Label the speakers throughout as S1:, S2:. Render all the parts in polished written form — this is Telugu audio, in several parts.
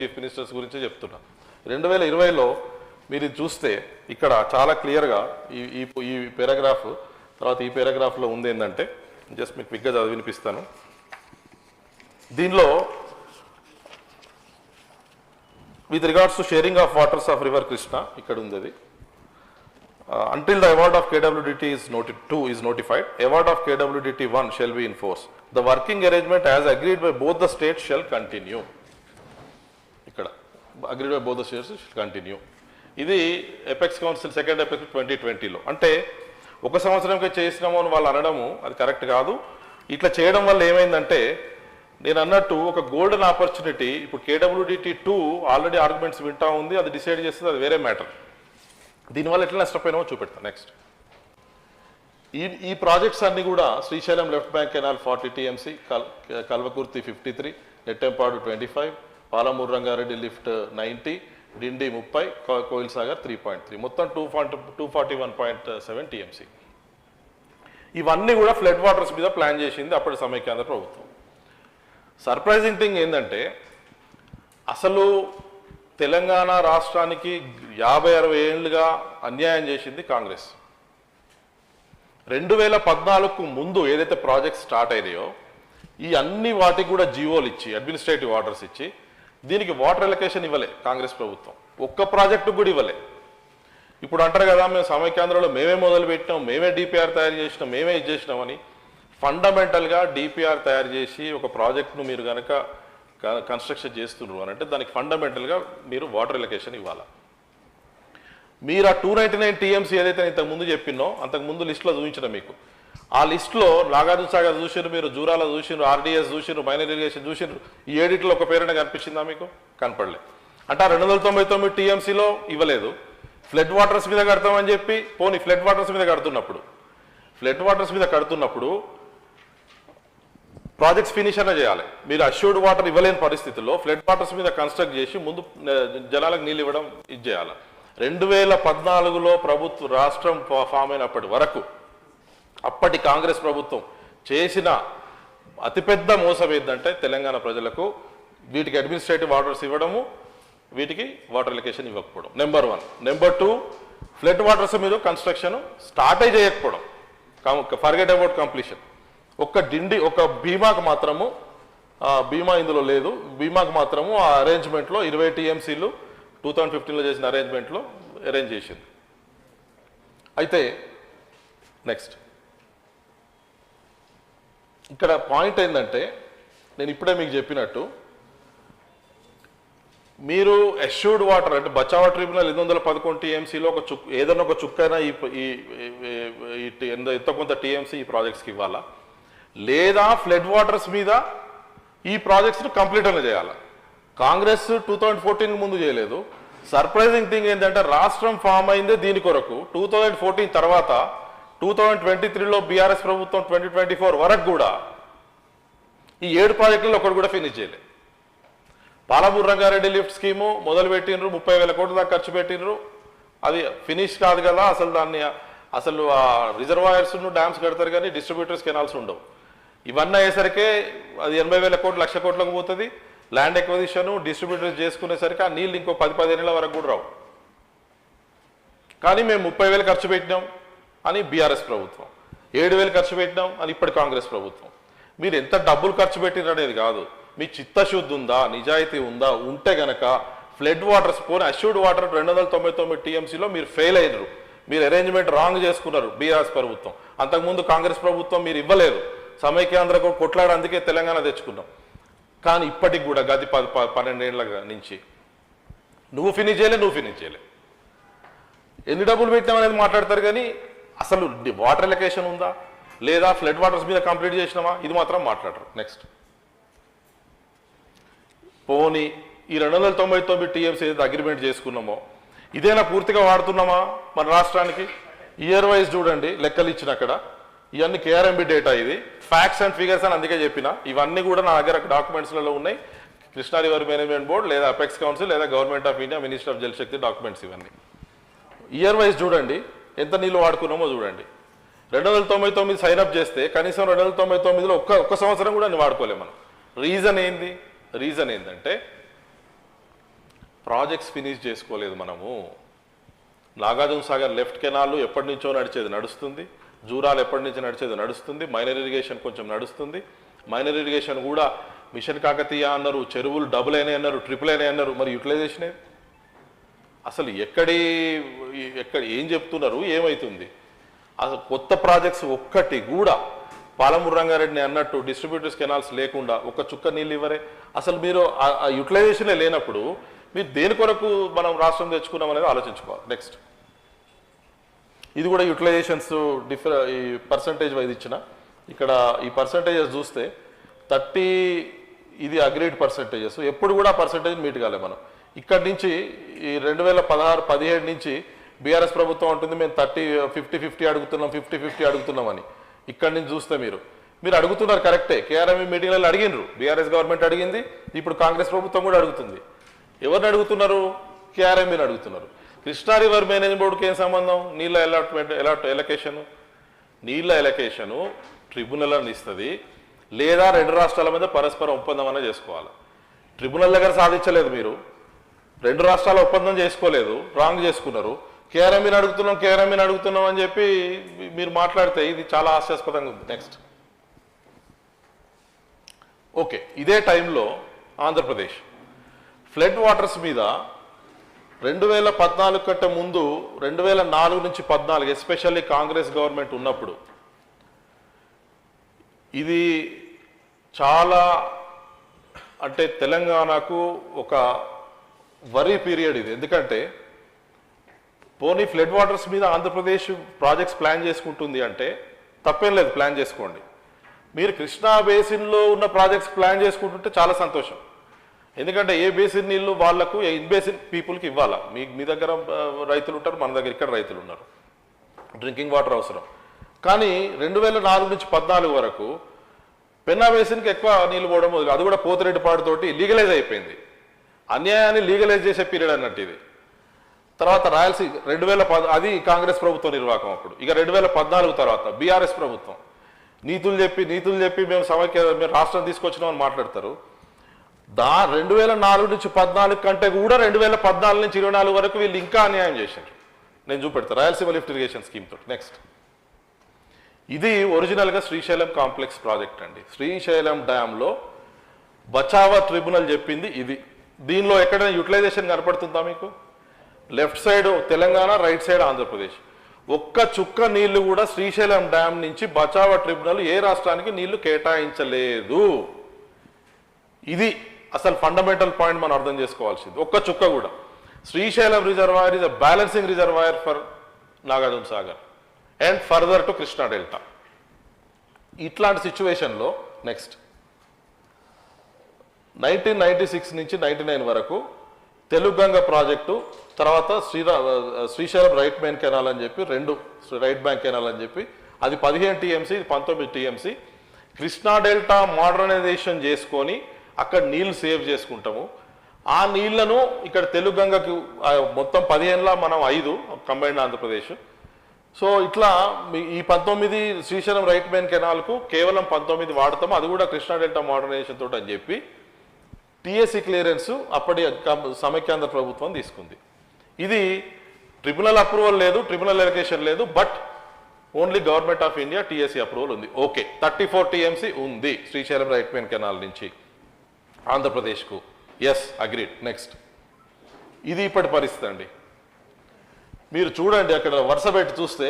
S1: చీఫ్ మినిస్టర్స్ గురించే చెప్తున్నా. 2020లో మీరు చూస్తే ఇక్కడ చాలా క్లియర్గా ఈ పారాగ్రాఫ్ తర్వాత ఈ పారాగ్రాఫ్లో ఉంది ఏంటంటే, జస్ట్ మీకు క్విక్గా చదివి వినిపిస్తాను. దీనిలో with regards to sharing of waters of river Krishna ఇక్కడ ఉంది అది. Until the award of KWDT is notified, award of KWDT 1 shall be in force. The working arrangement as agreed by both the states shall continue. ఇక్కడ agreed by both the states shall continue. ఇది ఎపెక్స్ కౌన్సిల్ సెకండ్ ఎపెక్స్ 2020లో. అంటే ఒక సంవత్సరంకే చేసినాము అని వాళ్ళు అనడము అది కరెక్ట్ కాదు. ఇట్లా చేయడం వల్ల ఏమైందంటే, నేను అన్నట్టు ఒక గోల్డెన్ ఆపర్చునిటీ. ఇప్పుడు KWDT 2 ఆల్రెడీ ఆర్గ్యుమెంట్స్ వింటా ఉంది, అది డిసైడ్ చేస్తుంది, అది వేరే మ్యాటర్. దీనివల్ల ఎట్లా నష్టపోయినామో చూపెడతాను నెక్స్ట్. ఈ ప్రాజెక్ట్స్ అన్ని కూడా Srisailam left bank canal 40 TMC, Kalwakurthy 53, Nettempadu 25, Palamuru Rangareddy lift 90, డిండి 30, కోయిల్ సాగర్ 3.3, మొత్తం 241.7 TMC. ఇవన్నీ కూడా ఫ్లడ్ వాటర్స్ మీద ప్లాన్ చేసింది అప్పటి సమైక్యాంధ్ర ప్రభుత్వం. సర్ప్రైజింగ్ థింగ్ ఏంటంటే, అసలు తెలంగాణ రాష్ట్రానికి 50-60 ఏళ్ళుగా అన్యాయం చేసింది కాంగ్రెస్. 2014కు ముందు ఏదైతే ప్రాజెక్ట్స్ స్టార్ట్ అయినాయో ఈ అన్ని వాటికి కూడా జీవోలు ఇచ్చి అడ్మినిస్ట్రేటివ్ ఆర్డర్స్ ఇచ్చి దీనికి వాటర్ ఎలకేషన్ ఇవ్వలే కాంగ్రెస్ ప్రభుత్వం. ఒక్క ప్రాజెక్టు కూడా ఇవ్వలే. ఇప్పుడు అంటారు కదా, మేము సమైక్యాంధ్రలో మేమే మొదలు పెట్టినాం, మేమే డిపిఆర్ తయారు చేసినాం, మేమే ఇది చేసినామని. ఫండమెంటల్గా డిపిఆర్ తయారు చేసి ఒక ప్రాజెక్ట్ను మీరు కనుక కన్స్ట్రక్షన్ చేస్తున్నారు అని అంటే దానికి ఫండమెంటల్గా మీరు వాటర్ ఎలకేషన్ ఇవ్వాలి. మీరు ఆ 299 TMC ఏదైతే ఇంతకుముందు చెప్పినో అంతకుముందు లిస్టులో చూపించిన మీకు, ఆ లిస్టులో నాగార్జున సాగర్ చూసినారు, మీరు జూరాల చూసినారు, RDS చూసినారు, మైనర్ ఇరిగేషన్ చూసినారు. ఈ ఏడిట్లో ఒక పేరున కనిపించిందా మీకు? కనపడలే. అంటే 299 TMCలో ఇవ్వలేదు. ఫ్లడ్ వాటర్స్ మీద కడతామని చెప్పి పోనీ ఫ్లడ్ వాటర్స్ మీద కడుతున్నప్పుడు ప్రాజెక్ట్స్ ఫినిష్ అనే చేయాలి. మీరు అష్యూర్డ్ వాటర్ ఇవ్వలేని పరిస్థితుల్లో ఫ్లడ్ వాటర్స్ మీద కన్స్ట్రక్ట్ చేసి ముందు జనాలకు నీళ్ళు ఇవ్వడం ఇది చేయాలి. 2014లో రాష్ట్రం ఫామ్ అయినప్పటి వరకు అప్పటి కాంగ్రెస్ ప్రభుత్వం చేసిన అతిపెద్ద మోసం ఏంటంటే, తెలంగాణ ప్రజలకు వీటికి అడ్మినిస్ట్రేటివ్ ఆర్డర్స్ ఇవ్వడము, వీటికి వాటర్ ఎలకేషన్ ఇవ్వకపోవడం నెంబర్ 1. నెంబర్ 2, ఫ్లడ్ వాటర్స్ మీద కన్స్ట్రక్షన్ స్టార్ట్ చేయకపోవడం. Forget about completion. ఒక భీమాకు మాత్రము, భీమా ఇందులో లేదు, భీమాకు మాత్రము ఆ అరేంజ్మెంట్లో 20 TMCలు 2015లో చేసిన అరేంజ్మెంట్లో అరేంజ్ చేసింది. అయితే నెక్స్ట్ ఇక్కడ పాయింట్ ఏంటంటే, నేను ఇప్పుడే మీకు చెప్పినట్టు మీరు అష్యూర్డ్ వాటర్ అంటే బచావా ట్రిబ్యునల్ 811 TMCలో ఏదైనా ఒక చుక్కైనా ఎంత కొంత TMC ఈ ప్రాజెక్ట్స్కి ఇవ్వాలా, లేదా ఫ్లడ్ వాటర్స్ మీద ఈ ప్రాజెక్ట్స్ను కంప్లీట్ అనే చేయాలి. కాంగ్రెస్ 2014 ముందు చేయలేదు. సర్ప్రైజింగ్ థింగ్ ఏంటంటే, రాష్ట్రం ఫామ్ అయిందే దీని కొరకు. 2014 తర్వాత 2023లో బీఆర్ఎస్ ప్రభుత్వం 2024 వరకు కూడా ఈ 7 ప్రాజెక్టులలో ఒకటి కూడా ఫినిష్ చేయలేదు. పాలమూరు రంగారెడ్డి లిఫ్ట్ స్కీము మొదలు పెట్టినరు, 30,000 కోట్ల దాకా ఖర్చు పెట్టినరు. అది ఫినిష్ కాదు కదా. అసలు ఆ రిజర్వాయర్స్ డ్యామ్స్ కడతారు కానీ డిస్ట్రిబ్యూటర్స్ కెనాల్స్ ఉండవు. ఇవన్నీ అయ్యేసరికి అది 80,000 కోట్లు 1,00,000 కోట్లకు పోతుంది. ల్యాండ్ ఎక్విజిషన్ డిస్ట్రిబ్యూటర్స్ చేసుకునేసరికి ఆ నీళ్ళు ఇంకో 10-15 ఏళ్ళ వరకు కూడా రావు. కానీ మేము 30,000 ఖర్చు పెట్టినాం అని బీఆర్ఎస్ ప్రభుత్వం, 7,000 ఖర్చు పెట్టినాం అని ఇప్పటి కాంగ్రెస్ ప్రభుత్వం. మీరు ఎంత డబ్బులు ఖర్చు పెట్టినారు అనేది కాదు, మీ చిత్తశుద్ధి ఉందా, నిజాయితీ ఉందా, ఉంటే గనక ఫ్లడ్ వాటర్స్ పోనీ అష్యూర్డ్ వాటర్ 299 TMCలో మీరు ఫెయిల్ అయ్యారు. మీరు అరేంజ్మెంట్ రాంగ్ చేసుకున్నారు బీఆర్ఎస్ ప్రభుత్వం. అంతకుముందు కాంగ్రెస్ ప్రభుత్వం మీరు ఇవ్వలేదు. సమైక్యాంధ్రకు కొట్లాడి అందుకే తెలంగాణ తెచ్చుకున్నాం. కానీ ఇప్పటికి కూడా గది 12 ఏళ్ళ నుంచి నువ్వు ఫినిష్ చేయలే. ఎన్ని డబ్బులు పెట్టాం అనేది మాట్లాడతారు కానీ అసలు వాటర్ ఎలకేషన్ ఉందా లేదా ఫ్లడ్ వాటర్స్ మీద కంప్లీట్ చేసినామా ఇది మాత్రం మాట్లాడరు. నెక్స్ట్, పోనీ ఈ 299 TMC ఏదైతే అగ్రిమెంట్ చేసుకున్నామో ఇదేనా పూర్తిగా వాడుతున్నామా మన రాష్ట్రానికి? ఇయర్ వైజ్ చూడండి లెక్కలు ఇచ్చిన అక్కడ ఇవన్నీ KRMB డేటా, ఇది ఫ్యాక్ట్స్ అండ్ ఫిగర్స్ అని అందుకే చెప్పిన. ఇవన్నీ కూడా నా దగ్గర డాక్యుమెంట్స్లలో ఉన్నాయి. కృష్ణా రివర్ మేనేజ్మెంట్ బోర్డ్ లేదా అపెక్స్ కౌన్సిల్ లేదా government of India minister of Jal Shakti documents ఇవన్నీ. ఇయర్ వైజ్ చూడండి ఎంత నీళ్ళు వాడుకున్నామో చూడండి. 299 సైన్అప్ చేస్తే కనీసం 299లో ఒక్క సంవత్సరం కూడా వాడుకోలేము మనం. రీజన్ ఏంటంటే ప్రాజెక్ట్స్ ఫినిష్ చేసుకోలేదు మనము. నాగార్జున సాగర్ లెఫ్ట్ కెనాల్ ఎప్పటి నుంచో నడిచేది నడుస్తుంది, జూరాలు ఎప్పటి నుంచి నడిచేది నడుస్తుంది, మైనర్ ఇరిగేషన్ కొంచెం నడుస్తుంది. మైనర్ ఇరిగేషన్ కూడా మిషన్ కాకతీయ అన్నారు, చెరువులు డబుల్ అయినాయి అన్నారు, ట్రిపుల్ అయినాయి అన్నారు, మరి యూటిలైజేషన్ అసలు ఎక్కడ ఏం చెప్తున్నారు, ఏమవుతుంది? అసలు కొత్త ప్రాజెక్ట్స్ ఒక్కటి కూడా పాలమూరు రంగారెడ్డిని అన్నట్టు డిస్ట్రిబ్యూటర్స్ కెనాల్స్ లేకుండా ఒక చుక్క నీళ్ళు ఇవ్వరే. అసలు మీరు ఆ యూటిలైజేషనే లేనప్పుడు మీరు దేని కొరకు మనం రాష్ట్రం తెచ్చుకున్నాం అనేది ఆలోచించుకోవాలి. నెక్స్ట్, ఇది కూడా యూటిలైజేషన్స్ ఈ పర్సంటేజ్ వైజ్ ఇచ్చిన ఇక్కడ ఈ పర్సంటేజెస్ చూస్తే 30 ఇది అగ్రీడ్ పర్సంటేజెస్. ఎప్పుడు కూడా పర్సంటేజ్ మీట్ కాలే మనం. ఇక్కడి నుంచి ఈ 2016-17 నుంచి బీఆర్ఎస్ ప్రభుత్వం ఉంటుంది మేము 50-50 అడుగుతున్నాం, 50-50 అడుగుతున్నామని. ఇక్కడి నుంచి చూస్తే మీరు అడుగుతున్నారు కరెక్టే. కేఆర్ఎంఈ మీటింగ్లలో అడిగినరు, బీఆర్ఎస్ గవర్నమెంట్ అడిగింది, ఇప్పుడు కాంగ్రెస్ ప్రభుత్వం కూడా అడుగుతుంది. ఎవరిని అడుగుతున్నారు? కేఆర్ఎంఈని అడుగుతున్నారు. కృష్ణా రివర్ మేనేజ్మెంట్ బోర్డుకి ఏం సంబంధం? నీళ్ళ ఎలకేషను ట్రిబ్యునల్ అని ఇస్తుంది, లేదా 2 రాష్ట్రాల మీద పరస్పర ఒప్పందం అనే చేసుకోవాలి. ట్రిబ్యునల్ దగ్గర సాధించలేదు, మీరు 2 రాష్ట్రాల ఒప్పందం చేసుకోలేదు, రాంగ్ చేసుకున్నారు. కేఆర్ఎంఈని అడుగుతున్నాం అని చెప్పి మీరు మాట్లాడితే ఇది చాలా హాస్యాస్పదంగా ఉంది. నెక్స్ట్, ఓకే, ఇదే టైంలో ఆంధ్రప్రదేశ్ ఫ్లడ్ వాటర్స్ మీద 2014 కంటే ముందు 2004 నుంచి 14 ఎస్పెషల్లీ కాంగ్రెస్ గవర్నమెంట్ ఉన్నప్పుడు ఇది చాలా అంటే తెలంగాణకు ఒక వరీ పీరియడ్ ఇది. ఎందుకంటే పోనీ ఫ్లడ్ వాటర్స్ మీద ఆంధ్రప్రదేశ్ ప్రాజెక్ట్స్ ప్లాన్ చేసుకుంటుంది అంటే తప్పేం లేదు, ప్లాన్ చేసుకోండి. మీరు కృష్ణా బేసిన్లో ఉన్న ప్రాజెక్ట్స్ ప్లాన్ చేసుకుంటుంటే చాలా సంతోషం. ఎందుకంటే ఏ బేసిన్ నీళ్ళు వాళ్లకు ఇన్ బేసిన్ పీపుల్కి ఇవ్వాలా. మీ దగ్గర రైతులు ఉంటారు, మన దగ్గర ఇక్కడ రైతులు ఉన్నారు, డ్రింకింగ్ వాటర్ అవసరం. కానీ 2004 నుంచి 14 వరకు పెన్నా బేసిన్కి ఎక్కువ నీళ్ళు పోవడం మొదలు, అది కూడా పోతిరెడ్డిపాడుతోటి లీగలైజ్ అయిపోయింది. అన్యాయాన్ని లీగలైజ్ చేసే పీరియడ్ అన్నట్టు ఇది. తర్వాత రాయలసీమ 2010 అది కాంగ్రెస్ ప్రభుత్వం నిర్వాహకం. అప్పుడు ఇక 2014 తర్వాత బీఆర్ఎస్ ప్రభుత్వం నీతులు చెప్పి మేము రాష్ట్రం తీసుకొచ్చినామని మాట్లాడతారు. 2004 నుంచి 14 కంటే కూడా 2014 నుంచి 24 వరకు వీళ్ళు ఇంకా అన్యాయం చేశారు. నేను చూపెడతాను రాయలసీమ లిఫ్ట్ ఇరిగేషన్ స్కీమ్ తోటి. నెక్స్ట్, ఇది ఒరిజినల్గా శ్రీశైలం కాంప్లెక్స్ ప్రాజెక్ట్ అండి. శ్రీశైలం డ్యాంలో బచావా ట్రిబ్యునల్ చెప్పింది ఇది. దీనిలో ఎక్కడైనా యూటిలైజేషన్ కనపడుతుందా మీకు? Left side Telangana, right side Andhra Pradesh. ఒక్క చుక్క నీళ్లు కూడా శ్రీశైలం డ్యామ్ నుంచి బచావా ట్రిబ్యునల్ ఏ రాష్ట్రానికి నీళ్లు కేటాయించలేదు. ఇది అసలు ఫండమెంటల్ పాయింట్ మనం అర్థం చేసుకోవాల్సింది. ఒక్క చుక్క కూడా. Srisailam reservoir is a balancing reservoir for Nagarjuna Sagar and further to Krishna delta. ఇట్లాంటి సిచ్యువేషన్లో నెక్స్ట్ 1996 నుంచి 99 వరకు తెలుగంగ ప్రాజెక్టు, తర్వాత శ్రీశైలం రైట్ మెయిన్ కెనాల్ అని చెప్పి 2 రైట్ బ్యాంక్ కెనాల్ అని చెప్పి అది 15 TMC, 19 TMC. Krishna delta modernisation చేసుకొని అక్కడ నీళ్లు సేవ్ చేసుకుంటాము. ఆ నీళ్లను ఇక్కడ తెలుగంగకు మొత్తం 15లా మనం 5 కంబైన్డ్ ఆంధ్రప్రదేశ్. సో ఇట్లా ఈ 19 శ్రీశైలం రైట్ మెయిన్ కెనాల్కు కేవలం 19 వాడతాము, అది కూడా కృష్ణా డెల్టా మోడర్నైజేషన్ తోటి అని చెప్పి టిఎస్సి క్లియరెన్స్ అప్పటి సమైక్యాంధ్ర ప్రభుత్వం తీసుకుంది. ఇది ట్రిబ్యునల్ అప్రూవల్ లేదు, ట్రిబ్యునల్ ఎలకేషన్ లేదు, but only government of India TSC approval ఉంది. ఓకే, 34 టీఎంసీ ఉంది శ్రీశైలం రైట్ మెయిన్ కెనాల్ నుంచి ఆంధ్రప్రదేశ్కు. Yes, agreed. నెక్స్ట్, ఇది ఇప్పటి పరిస్థితి అండి. మీరు చూడండి అక్కడ వరుస పెట్టి చూస్తే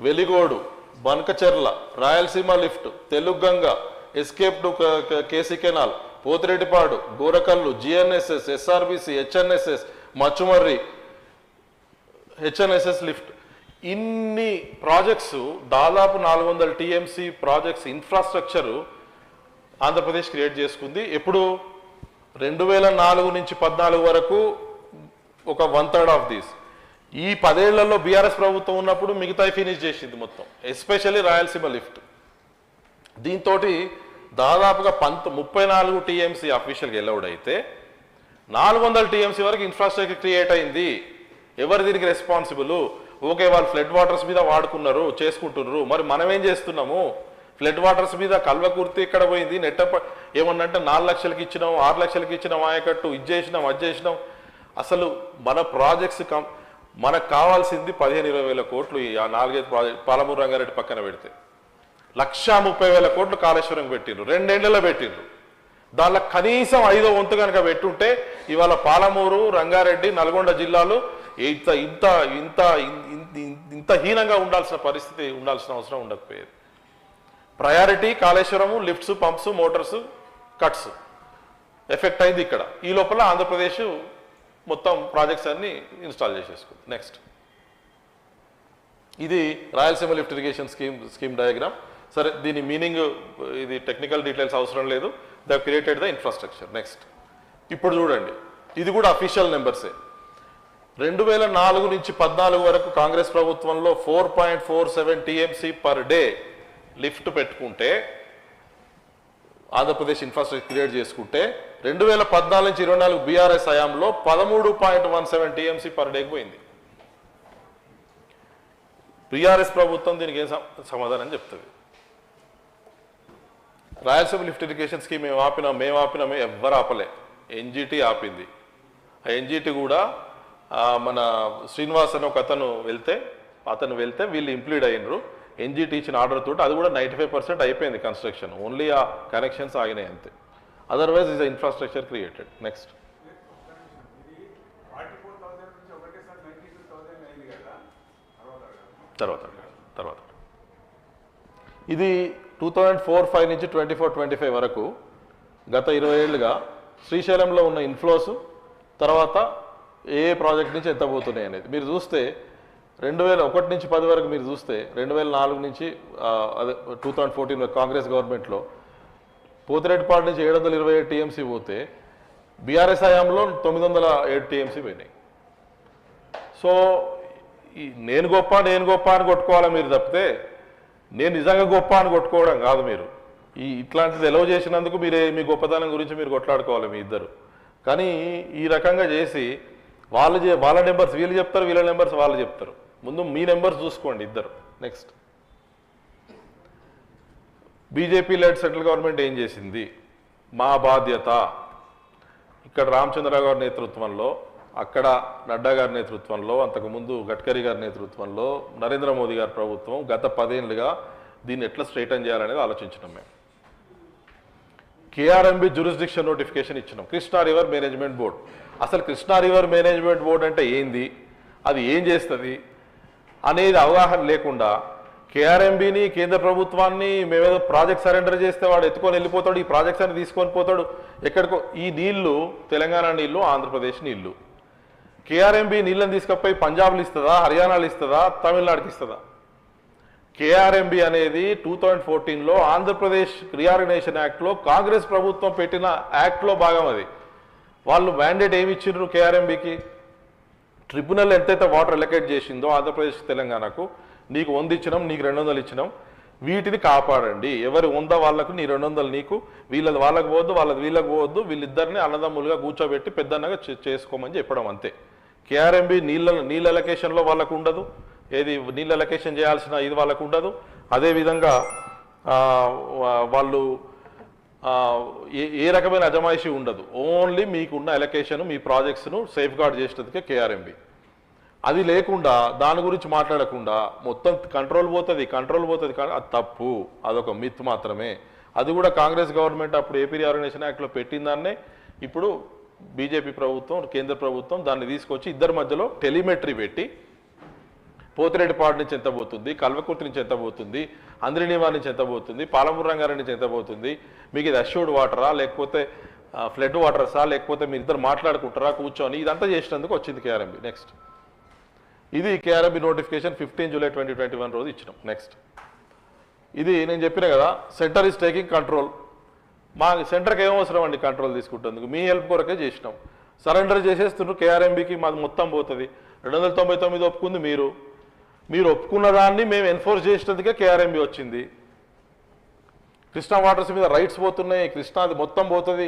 S1: Veligodu, Banakacherla, Rayalaseema lift, Teluganga, escape to KC canal, Pothireddypadu, Gorakallu, GNSS, SRBC, HNSS, Machumarri, HNSS lift. ఇన్ని ప్రాజెక్ట్స్, దాదాపు 400 TMC projects infrastructure Andhra Pradesh create చేసుకుంది. ఎప్పుడు 2004 నుంచి 14 వరకు ఒక 1/3 ఆఫ్ దీస్. ఈ 10 ఏళ్లలో బీఆర్ఎస్ ప్రభుత్వం ఉన్నప్పుడు మిగతా ఫినిష్ చేసింది మొత్తం, ఎస్పెషల్లీ రాయలసీమ లిఫ్ట్. దీంతో దాదాపుగా 34 టీఎంసీ అఫీషియల్గా ఎలౌడ్ అయితే 400 టీఎంసీ వరకు ఇన్ఫ్రాస్ట్రక్చర్ క్రియేట్ అయింది. ఎవరు దీనికి రెస్పాన్సిబుల్? ఓకే, వాళ్ళు ఫ్లడ్ వాటర్స్ మీద వాడుకున్నారు, చేసుకుంటున్నారు. మరి మనం ఏం చేస్తున్నాము? ఫ్లడ్ వాటర్స్ మీద కల్వకుర్తి ఇక్కడ పోయింది, నెట్ట ఏమన్నంటే 4 లక్షలకి ఇచ్చినాం, 6 లక్షలకి ఇచ్చినాం ఆయకట్టు, ఇది చేసినాం, అది చేసినాం. అసలు మన ప్రాజెక్ట్స్ మనకు కావాల్సింది 15-20 వేల కోట్లు. ఆ 4-5 ప్రాజెక్ట్ పాలమూరు రంగారెడ్డి పక్కన పెడితే 1,30,000 కోట్లు కాళేశ్వరం పెట్టిండ్రు, 2 ఏళ్లలో పెట్టిండ్రు. దానిలో కనీసం 5వ వంతు కనుక పెట్టుంటే ఇవాళ పాలమూరు, రంగారెడ్డి, నల్గొండ జిల్లాలు ఇంత ఇంత ఇంత ఇంత హీనంగా ఉండాల్సిన పరిస్థితి, ఉండాల్సిన అవసరం ఉండకపోయేది. Priority Kaleshwaram, lifts, pumps, motors, cuts effect అయింది ఇక్కడ. ఈ లోపల ఆంధ్రప్రదేశ్ మొత్తం ప్రాజెక్ట్స్ అన్ని ఇన్స్టాల్ చేసేసుకుంది. నెక్స్ట్, ఇది Rayalaseema lift irrigation scheme diagram. సరే, దీని మీనింగ్ ఇది టెక్నికల్ డీటెయిల్స్ అవసరం లేదు. They have created the infrastructure. Next, ఇప్పుడు చూడండి, ఇది కూడా అఫీషియల్ నెంబర్సే. 2004 నుంచి 14 వరకు కాంగ్రెస్ ప్రభుత్వంలో 4.47 టీఎంసీ పర్ డే లిఫ్ట్ పెట్టుకుంటే, ఆంధ్రప్రదేశ్ ఇన్ఫ్రాస్ట్రక్చర్ క్రియేట్ చేసుకుంటే 2014 నుంచి 24 బీఆర్ఎస్ హయాంలో 13.17 టీఎంసీ పర్ డేకి పోయింది. బీఆర్ఎస్ ప్రభుత్వం దీనికి ఏం సమాధానం చెప్తుంది? రాయలసీమ లిఫ్ట్ ఇరిగేషన్ స్కీమ్ మేము ఆపినామే, ఎవ్వరు ఆపలే. ఎన్జిటి ఆపింది. ఆ ఎన్జిటి కూడా మన శ్రీనివాస్ అని ఒక అతను వెళ్తే వీళ్ళు ఇంప్లీడ్ అయినరు. ఎన్జిటి ఇచ్చిన ఆర్డర్ తోటి అది కూడా 95% అయిపోయింది కన్స్ట్రక్షన్. ఓన్లీ ఆ కనెక్షన్స్ ఆగినాయి అంతే. Otherwise is infrastructure created. Next, తర్వాత ఇది 2004-05 నుంచి 24-25 వరకు గత 20 ఏళ్ళుగా శ్రీశైలంలో ఉన్న ఇన్ఫ్లోస్, తర్వాత ఏ ప్రాజెక్ట్ నుంచి ఎంత పోతున్నాయి అనేది మీరు చూస్తే 2001 నుంచి 10 వరకు మీరు చూస్తే 2004 నుంచి అదే 2014 కాంగ్రెస్ గవర్నమెంట్లో పోతిరెడ్డిపాడు నుంచి 727 టీఎంసీ పోతే బీఆర్ఎస్ హయాంలో 907 టీఎంసీ పోయినాయి. సో నేను గొప్ప అని కొట్టుకోవాలా మీరు తప్పితే, నేను నిజంగా గొప్ప అని కొట్టుకోవడం కాదు. మీరు ఇట్లాంటిది ఎలవ్ చేసినందుకు మీ గొప్పతనం గురించి మీరు కొట్లాడుకోవాలి మీ ఇద్దరు. కానీ ఈ రకంగా చేసి వాళ్ళ నెంబర్స్ వీళ్ళు చెప్తారు, వీళ్ళ నెంబర్స్ వాళ్ళు చెప్తారు. ముందు మీ నెంబర్స్ చూసుకోండి ఇద్దరు. Next, BJP led central government ఏం చేసింది? మా బాధ్యత. ఇక్కడ రామచంద్రరావు గారి నేతృత్వంలో, అక్కడ నడ్డా గారి నేతృత్వంలో, అంతకుముందు గడ్కరీ గారి నేతృత్వంలో నరేంద్ర మోదీ గారి ప్రభుత్వం గత 10 ఏళ్ళుగా దీన్ని ఎట్లా స్ట్రైటన్ చేయాలనేది ఆలోచించినాం. మేము కేఆర్ఎంబి జ్యూరిస్డిక్షన్ నోటిఫికేషన్ ఇచ్చినాం. Krishna river management board. అసలు కృష్ణా రివర్ మేనేజ్మెంట్ బోర్డ్ అంటే ఏంది, అది ఏం చేస్తుంది అనేది అవగాహన లేకుండా కేఆర్ఎంబిని, కేంద్ర ప్రభుత్వాన్ని మేమేదో ప్రాజెక్ట్ సరెండర్ చేస్తే వాడు ఎత్తుకొని వెళ్ళిపోతాడు, ఈ ప్రాజెక్ట్స్ అని తీసుకొని పోతాడు ఎక్కడికో. ఈ నీళ్లు తెలంగాణ నీళ్లు, ఆంధ్రప్రదేశ్ నీళ్లు. కేఆర్ఎంబి నీళ్ళని తీసుకపోయి పంజాబ్లు ఇస్తుందా, హర్యానాలు ఇస్తుందా, తమిళనాడుకి ఇస్తుందా? కేఆర్ఎంబి అనేది 2014లో ఆంధ్రప్రదేశ్ రీఆర్గనైజేషన్ యాక్ట్లో కాంగ్రెస్ ప్రభుత్వం పెట్టిన యాక్ట్లో భాగం. అది వాళ్ళు మ్యాండేట్ ఏమి ఇచ్చిండ్రు కేఆర్ఎంబికి? ట్రిబ్యునల్ ఎంతైతే వాటర్ ఎలకేట్ చేసిందో ఆంధ్రప్రదేశ్ తెలంగాణకు, నీకు 100 ఇచ్చినాం, నీకు 200 ఇచ్చినాం, వీటిని కాపాడండి. ఎవరి 100 వాళ్ళకు, నీ 200 నీకు, వీళ్ళది వాళ్ళకు పోవద్దు, వాళ్ళది వీళ్ళకి పోవద్దు, వీళ్ళిద్దరిని అన్నదమ్ములుగా కూర్చోబెట్టి పెద్దన్నగా చేసుకోమని చెప్పడం అంతే. కేఆర్ఎంబి నీళ్ళ ఎలకేషన్లో వాళ్ళకు ఉండదు, ఏది నీళ్ళ ఎలకేషన్ చేయాల్సిన ఇది వాళ్ళకు ఉండదు. అదేవిధంగా వాళ్ళు ఏ రకమైన అజమాయిషీ ఉండదు. ఓన్లీ మీకున్న ఎలకేషన్, మీ ప్రాజెక్ట్స్ను సేఫ్ గార్డ్ చేసేందుకే కేఆర్ఎంబి. అది లేకుండా దాని గురించి మాట్లాడకుండా మొత్తం కంట్రోల్ పోతుంది. అది తప్పు, అదొక మిత్ మాత్రమే. అది కూడా కాంగ్రెస్ గవర్నమెంట్ అప్పుడు ఏపీ రీఆర్గనైజేషన్ యాక్ట్లో పెట్టిన దాన్నే ఇప్పుడు బీజేపీ ప్రభుత్వం, కేంద్ర ప్రభుత్వం దాన్ని తీసుకొచ్చి ఇద్దరి మధ్యలో టెలిమెట్రీ పెట్టి పోతిరెడ్డిపాడు నుంచి ఎంత పోతుంది, కల్వకుర్తి నుంచి ఎంత పోతుంది, అంద్రినివా నుంచి ఎంత పోతుంది, పాలమూరు రంగారెడ్డి నుంచి ఎంత పోతుంది, మీకు ఇది అష్యూర్డ్ వాటరా లేకపోతే ఫ్లడ్ వాటర్సా, లేకపోతే మీరు ఇద్దరు మాట్లాడుకుంటారా కూర్చొని, ఇదంతా చేసినందుకు వచ్చింది కేఆర్ఎంబి. నెక్స్ట్, ఇది కేఆర్ఎంబి నోటిఫికేషన్ 15 జూలై 2021 రోజు ఇచ్చినాం. నెక్స్ట్, ఇది నేను చెప్పిన కదా, సెంటర్ ఈజ్ టేకింగ్ కంట్రోల్. మా సెంటర్కి ఏం అవసరం అండి కంట్రోల్ తీసుకుంటేందుకు? మీ హెల్ప్ కొరకే చేసినాం. సరెండర్ చేసేస్తున్నారు కేఆర్ఎంబికి, మాది మొత్తం పోతుంది. 299 ఒప్పుకుంది మీరు ఒప్పుకున్న దాన్ని మేము ఎన్ఫోర్స్ చేసినందుకే కేఆర్ఎంబి వచ్చింది. కృష్ణా వాటర్స్ మీద రైట్స్ పోతున్నాయి, కృష్ణాది మొత్తం పోతుంది.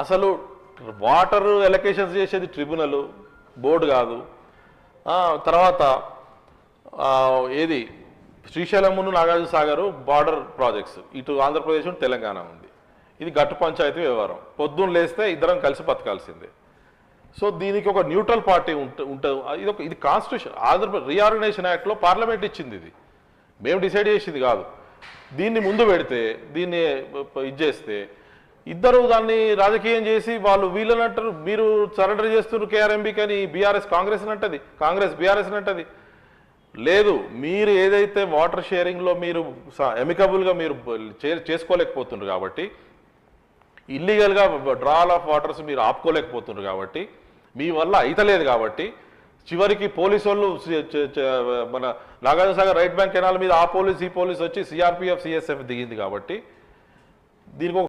S1: అసలు వాటర్ ఎలకేషన్స్ చేసేది ట్రిబ్యునల్, బోర్డు కాదు. తర్వాత ఏది శ్రీశైలమును, నాగార్జున సాగర్ బార్డర్ ప్రాజెక్ట్స్, ఇటు ఆంధ్రప్రదేశ్ తెలంగాణ ఉంది. ఇది గట్టు పంచాయతీ వ్యవహారం. పొద్దున్న లేస్తే ఇద్దరం కలిసి బతకాల్సిందే. సో దీనికి ఒక న్యూట్రల్ పార్టీ ఉంటుంది. ఇది కాన్స్టిట్యూషన్ ఆంధ్రప్రదేశ్ రీఆర్గనైజేషన్ యాక్ట్లో పార్లమెంట్ ఇచ్చింది, ఇది మేము డిసైడ్ చేసింది కాదు. దీన్ని ముందు పెడితే, దీన్ని ఇది చేస్తే ఇద్దరు దాన్ని రాజకీయం చేసి వాళ్ళు వీళ్ళని అంటారు, మీరు సరెండర్ చేస్తున్నారు కేఆర్ఎంబీకి అని బీఆర్ఎస్ కాంగ్రెస్ అంటది, కాంగ్రెస్ బీఆర్ఎస్ అంటది. లేదు, మీరు ఏదైతే వాటర్ షేరింగ్లో మీరు ఎమికబుల్గా మీరు చేసుకోలేకపోతున్నారు కాబట్టి, ఇల్లీగల్గా డ్రాల్ ఆఫ్ వాటర్స్ మీరు ఆపుకోలేకపోతున్నారు కాబట్టి, మీ వల్ల అయితలేదు కాబట్టి, చివరికి పోలీసు వాళ్ళు మన Nagarjuna Sagar right bank canal మీద ఆ పోలీస్ ఈ పోలీస్ వచ్చి సిఆర్పిఎఫ్ సిఎస్ఎఫ్ దిగింది కాబట్టి దీనికి